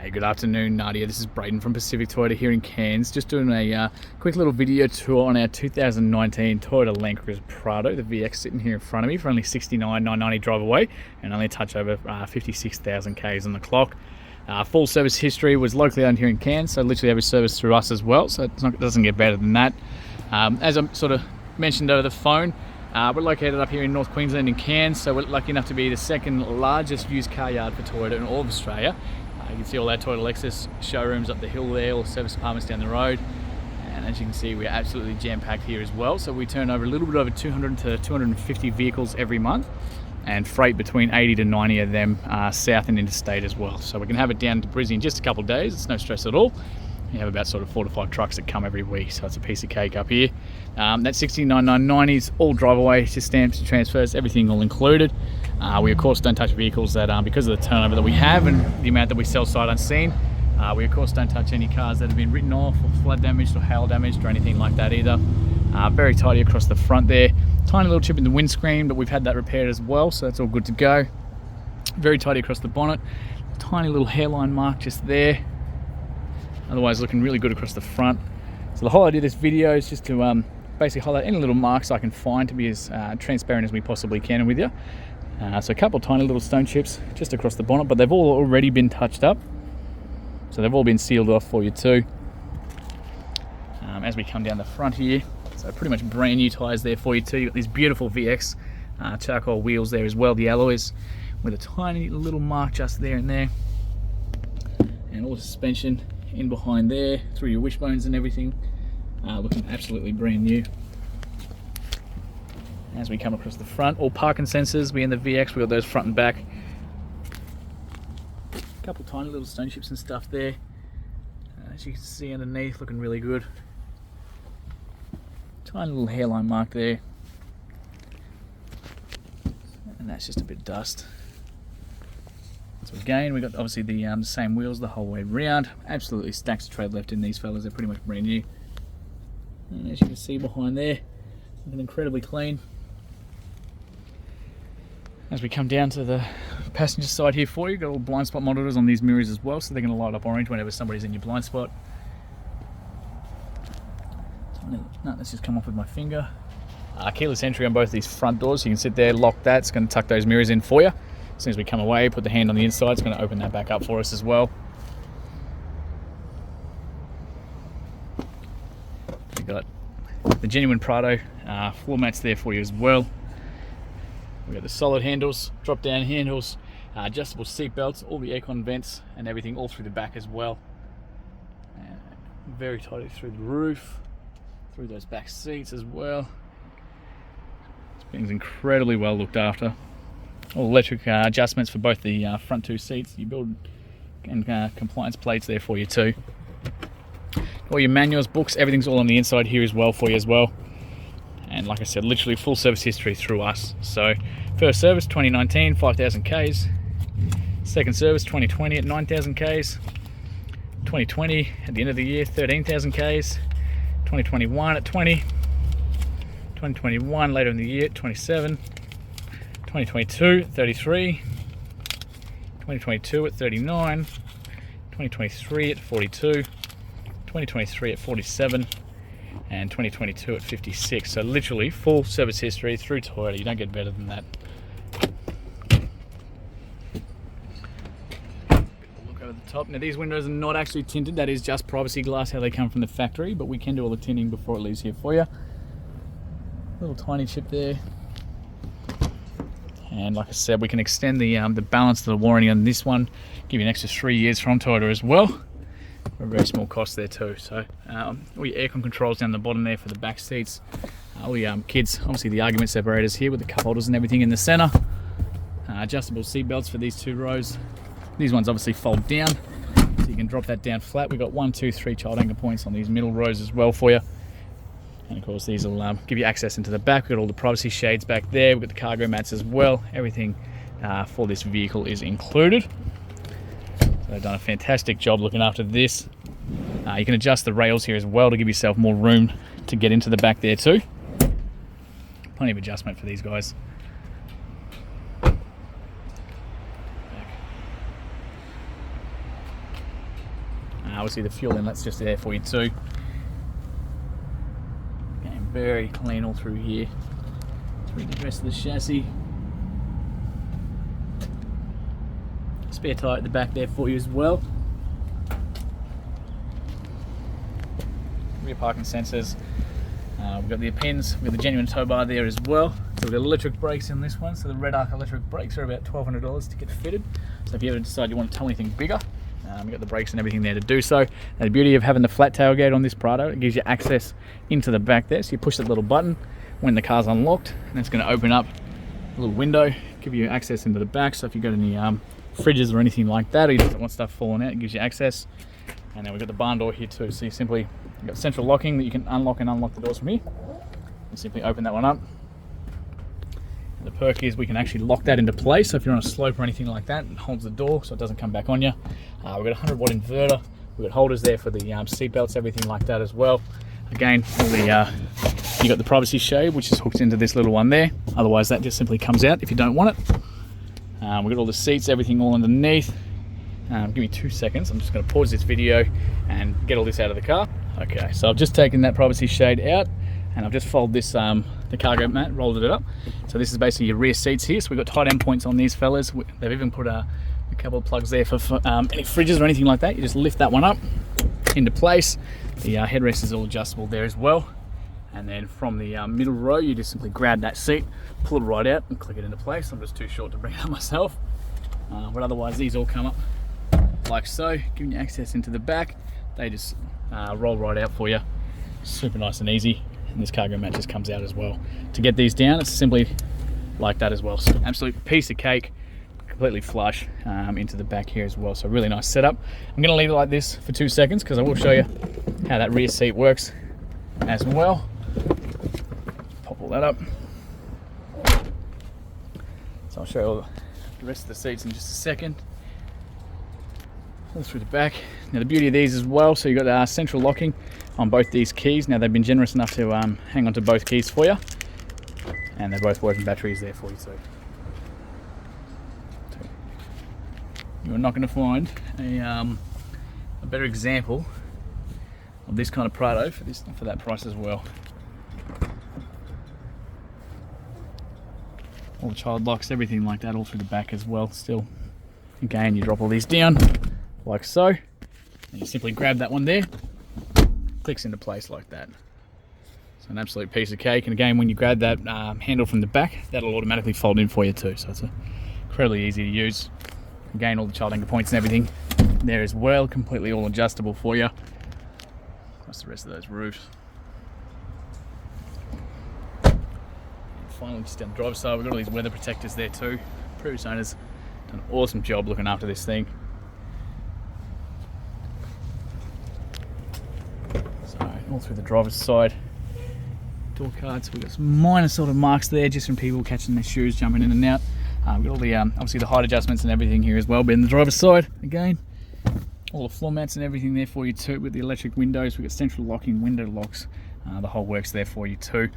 Hey, good afternoon, Nadia. This is Braden from Pacific Toyota here in Cairns. Just doing a quick little video tour on our 2019 Toyota Landcruiser Prado, the VX sitting here in front of me for only $69,990 drive away and only a touch over 56,000 Ks on the clock. Full service history, was locally owned here in Cairns, so literally every service through us as well, so it doesn't get better than that. As I sort of mentioned over the phone, we're located up here in North Queensland in Cairns, so we're lucky enough to be the second largest used car yard for Toyota in all of Australia. You can see all our Toyota Lexus showrooms up the hill there, all service departments down the road. And as you can see, we're absolutely jam-packed here as well. So we turn over a little bit over 200 to 250 vehicles every month, and freight between 80 to 90 of them south and interstate as well. So we can have it down to Brisbane in just a couple of days. It's no stress at all. You have about sort of 4 to 5 trucks that come every week, so it's a piece of cake up here. That $69,990 is all drive away, just stamps and transfers, everything all included. We of course don't touch vehicles that, because of the turnover that we have and the amount that we sell sight unseen, we of course don't touch any cars that have been written off or flood damaged or hail damaged or anything like that either. Very tidy across the front there. Tiny little chip in the windscreen, but we've had that repaired as well, so that's all good to go. Very tidy across the bonnet. Tiny little hairline mark just there. Otherwise looking really good across the front. So the whole idea of this video is just to basically highlight any little marks I can find to be as transparent as we possibly can with you. So a couple of tiny little stone chips just across the bonnet, but they've all already been touched up. So they've all been sealed off for you too. As we come down the front here, so pretty much brand new tyres there for you too. You've got these beautiful VX charcoal wheels there as well, the alloys, with a tiny little mark just there and there. And all the suspension in behind there, through your wishbones and everything, looking absolutely brand new. As we come across the front, all parking sensors. We in the VX, we got those front and back. A couple tiny little stone chips and stuff there. As you can see underneath, looking really good. Tiny little hairline mark there. And that's just a bit of dust. So again, we got obviously the same wheels the whole way round. Absolutely stacks of tread left in these fellas. They're pretty much brand new. And as you can see behind there, looking incredibly clean. As we come down to the passenger side here for you, got all blind spot monitors on these mirrors as well, so they're going to light up orange whenever somebody's in your blind spot. No, let's just come off with my finger. Keyless entry on both these front doors. You can sit there, lock that. It's going to tuck those mirrors in for you. As soon as we come away, put the hand on the inside, it's going to open that back up for us as well. We've got the genuine Prado floor mats there for you as well. We've got the solid handles, drop down handles, adjustable seat belts, all the aircon vents and everything all through the back as well. And very tidy through the roof, through those back seats as well. This thing's incredibly well looked after. All electric adjustments for both the front two seats. You build and compliance plates there for you too. All your manuals, books, everything's all on the inside here as well for you as well. And like I said, literally full service history through us. So first service 2019, 5,000 Ks. Second service 2020 at 9,000 Ks. 2020 at the end of the year 13,000 Ks. 2021 at 20. 2021 later in the year at 27. 2022 at 33. 2022 at 39. 2023 at 42. 2023 at 47. And 2022 at 56. So literally full service history through Toyota. You don't get better than that. Look over the top. Now these windows are not actually tinted. That is just privacy glass, how they come from the factory. But we can do all the tinting before it leaves here for you. Little tiny chip there. And like I said, we can extend the balance of the warranty on this one. Give you an extra 3 years from Toyota as well. A very small cost there too. So all your aircon controls down the bottom there for the back seats. All your kids, obviously the argument separators here with the cup holders and everything in the center. Adjustable seat belts for these 2 rows. These ones obviously fold down, so you can drop that down flat. We've got 1, 2, 3 child anchor points on these middle rows as well for you. And of course these will give you access into the back. We've got all the privacy shades back there. We've got the cargo mats as well. Everything for this vehicle is included. So they've done a fantastic job looking after this. You can adjust the rails here as well to give yourself more room to get into the back there too. Plenty of adjustment for these guys. Obviously the fuel inlet's just there for you too. Again, very clean all through here. Through the rest of the chassis. Spare tyre at the back there for you as well. Rear parking sensors. We've got the pins, we've got the genuine tow bar there as well. So we've got electric brakes in this one. So the Red Arc electric brakes are about $1,200 to get fitted. So if you ever decide you want to tow anything bigger, we've got the brakes and everything there to do so. And the beauty of having the flat tailgate on this Prado, it gives you access into the back there. So you push that little button when the car's unlocked, and it's going to open up a little window, give you access into the back. So if you've got any fridges or anything like that, or you don't want stuff falling out, it gives you access. And then we've got the barn door here too. So you simply, you've got central locking that you can unlock and unlock the doors from here. You simply open that one up. And the perk is we can actually lock that into place. So if you're on a slope or anything like that, it holds the door so it doesn't come back on you. We've got a 100-watt inverter. We've got holders there for the seat belts, everything like that as well. Again, you got the privacy shade, which is hooked into this little one there. Otherwise, that just simply comes out if you don't want it. We've got all the seats, everything all underneath. Give me 2 seconds. I'm just going to pause this video and get all this out of the car. Okay, so I've just taken that privacy shade out, and I've just folded this the cargo mat, rolled it up. So this is basically your rear seats here. So we've got tie down points on these fellas. They've even put a couple of plugs there for any fridges or anything like that. You just lift that one up into place. The headrest is all adjustable there as well. And then from the middle row, you just simply grab that seat, pull it right out and click it into place. I'm just too short to bring it up myself. But otherwise these all come up like so, giving you access into the back. They just roll right out for you. Super nice and easy. And this cargo mat just comes out as well. To get these down, it's simply like that as well. So absolute piece of cake, completely flush into the back here as well. So really nice setup. I'm going to leave it like this for 2 seconds because I will show you how that rear seat works as well. Pop all that up. So I'll show you all the rest of the seats in just a second. All through the back. Now the beauty of these as well, so you've got central locking on both these keys. Now they've been generous enough to hang on to both keys for you, and they're both working batteries there for you too. You're not going to find a better example of this kind of Prado for that price as well. All the child locks, everything like that, all through the back as well. Still, again, you drop all these down like so, and you simply grab that one there, clicks into place like that. So an absolute piece of cake. And again, when you grab that handle from the back, that'll automatically fold in for you too. So it's incredibly easy to use. Again, all the child anchor points and everything there as well, completely all adjustable for you. Plus the rest of those roofs. And finally, just down the driver's side, we've got all these weather protectors there too. Previous owners done an awesome job looking after this thing. All through the driver's side. Door cards, we've got some minor sort of marks there just from people catching their shoes, jumping in and out. We've got all the, obviously the height adjustments and everything here as well, but in the driver's side, again, all the floor mats and everything there for you too, with the electric windows. We've got central locking, window locks, the whole works there for you too.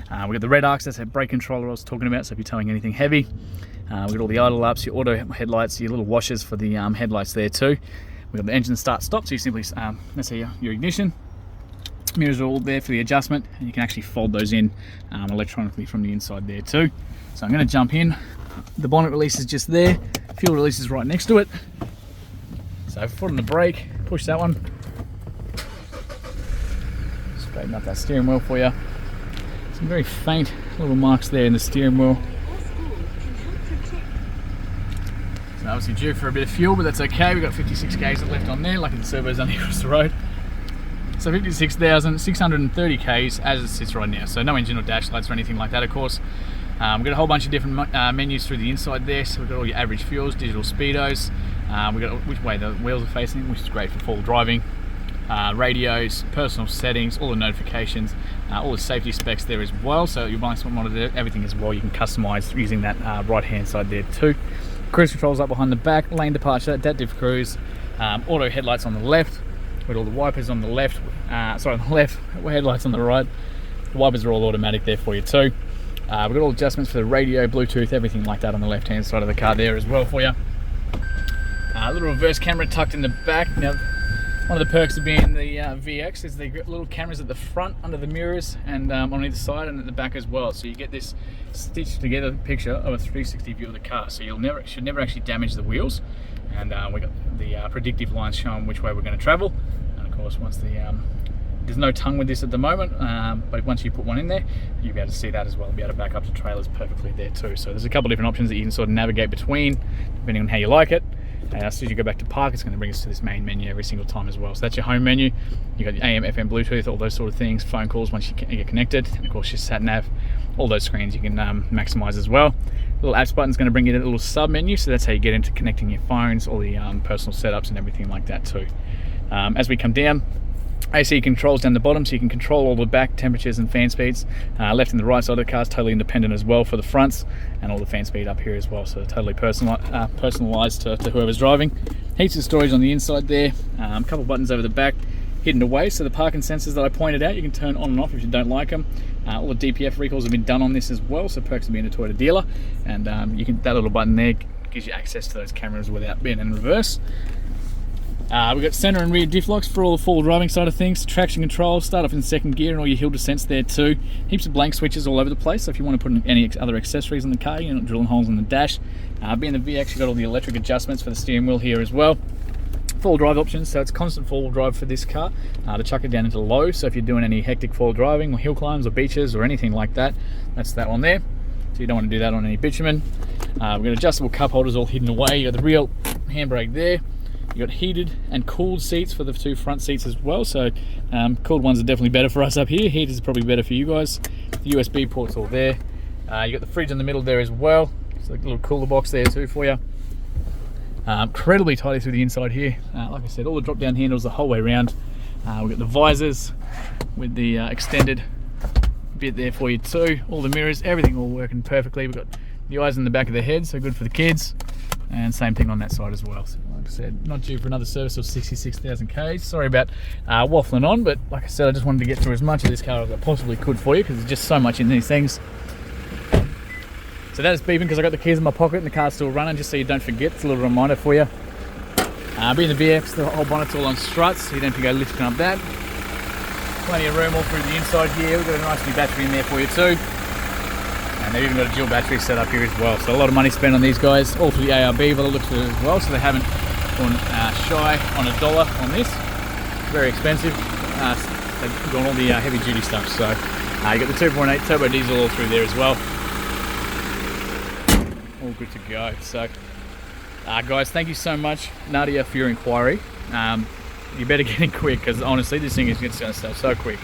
We've got the red arcs, that's that brake controller I was talking about, so if you're towing anything heavy. We've got all the idle ups, your auto headlights, your little washers for the headlights there too. We've got the engine start stop, so you simply, let's see your ignition. Mirrors are all there for the adjustment, and you can actually fold those in electronically from the inside there too. So I'm going to jump in. The bonnet release is just there, fuel release is right next to it. So foot on the brake, push that one, straighten up that steering wheel for you. Some very faint little marks there in the steering wheel. So obviously due for a bit of fuel, but that's okay. We've got 56 k's left on there, lucky the servo's only across the road. So 56,630 k's as it sits right now. So no engine or dash lights or anything like that, of course. We've got a whole bunch of different menus through the inside there. So we've got all your average fuels, digital speedos. We've got which way the wheels are facing, which is great for full driving. Radios, personal settings, all the notifications, all the safety specs there as well. So your blind spot monitor, everything as well. You can customize using that right hand side there too. Cruise controls up behind the back, lane departure, adaptive cruise, auto headlights on the left. With all the wipers on the left, on the left, headlights on the right. The wipers are all automatic there for you too. We've got all adjustments for the radio, Bluetooth, everything like that on the left hand side of the car there as well for you. A little reverse camera tucked in the back. Now, One of the perks of being the VX is the little cameras at the front, under the mirrors, and on either side and at the back as well. So you get this stitched together picture of a 360 view of the car. So should never actually damage the wheels. And we got the predictive lines showing which way we're going to travel. And of course, once there's no tongue with this at the moment, but once you put one in there, you'll be able to see that as well and be able to back up to trailers perfectly there too. So there's a couple of different options that you can sort of navigate between, depending on how you like it. As soon as you go back to park, it's going to bring us to this main menu every single time as well. So that's your home menu. You got your AM, FM, Bluetooth, all those sort of things, phone calls once you get connected, and of course your sat nav. All those screens you can maximize as well. The little apps button is going to bring you to a little sub menu, so that's how you get into connecting your phones, all the personal setups and everything like that too. As we come down, AC controls down the bottom, so you can control all the back temperatures and fan speeds. Left and the right side of the car is totally independent as well for the fronts, and all the fan speed up here as well, so totally personalized to whoever's driving. Heaps of storage on the inside there, a couple of buttons over the back hidden away, so the parking sensors that I pointed out you can turn on and off if you don't like them. All the DPF recalls have been done on this as well, so perks of being a Toyota dealer, and that little button there gives you access to those cameras without being in reverse. We've got centre and rear diff locks for all the forward driving side of things, traction control, start off in second gear and all your hill descents there too. Heaps of blank switches all over the place, so if you want to put in any other accessories on the car, you're not drilling holes in the dash. Being the VX, you've got all the electric adjustments for the steering wheel here as well. Full drive options, so it's constant four-wheel drive for this car to chuck it down into low, so if you're doing any hectic forward driving or hill climbs or beaches or anything like that, that's that one there. So you don't want to do that on any bitumen. We've got adjustable cup holders all hidden away. You've got the real handbrake there. You've got heated and cooled seats for the two front seats as well, so cooled ones are definitely better for us up here. Heated is probably better for you guys. The USB port's all there. You got the fridge in the middle there as well, so a little cooler box there too for you. Incredibly tidy through the inside here. Like I said, all the drop down handles the whole way around. We've got the visors with the extended bit there for you too. All the mirrors, everything all working perfectly. We've got the eyes in the back of the head, so good for the kids. And same thing on that side as well. So like I said, not due for another service of 66,000 Ks. Sorry about waffling on, but like I said, I just wanted to get through as much of this car as I possibly could for you, because there's just so much in these things. So that is beeping because I got the keys in my pocket and the car's still running, just so you don't forget. It's a little reminder for you. Being the VX, the whole bonnet's all on struts, so you don't have to go lifting up that. Plenty of room all through the inside here. We've got a nice new battery in there for you too. And they've even got a dual battery set up here as well. So a lot of money spent on these guys, all through the ARB by the looks of it as well. So they haven't gone shy on $1 on this. Very expensive. They've gone all the heavy duty stuff. So you got the 2.8 turbo diesel all through there as well. All good to go. So guys, thank you so much, Nadia, for your inquiry. You better get in quick, because honestly this thing is going to sell so quick.